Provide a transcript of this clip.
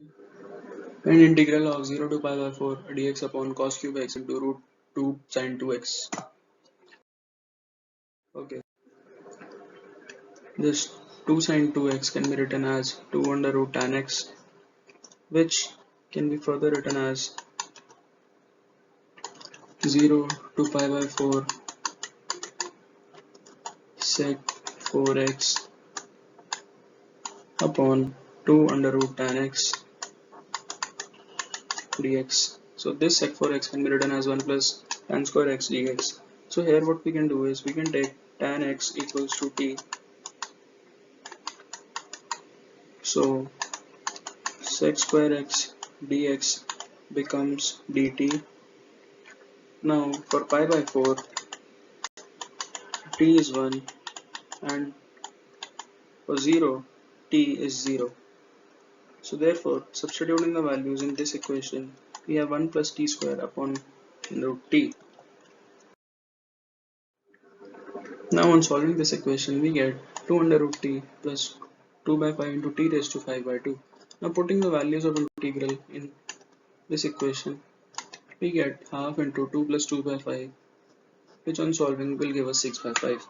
and integral of 0 to pi by 4 dx upon cos cube x into root 2 sin 2x. Okay, this 2 sin 2x can be written as 2 under root tan x, which can be further written as 0 to pi by 4 sec 4x upon 2 under root tan x dx. So this sec 4x can be written as 1 plus tan square x dx. So here what we can do is we can take tan x equals to t. So sec square x dx becomes dt. Now for pi by 4 t is 1 and for 0 t is 0. So therefore substituting the values in this equation we have 1 plus t square upon root t. Now on solving this equation we get 2 under root t plus 2 by 5 into t raised to 5 by 2. Now putting the values of integral in this equation we get half into 2 plus 2 by 5, which on solving will give us 6 by 5.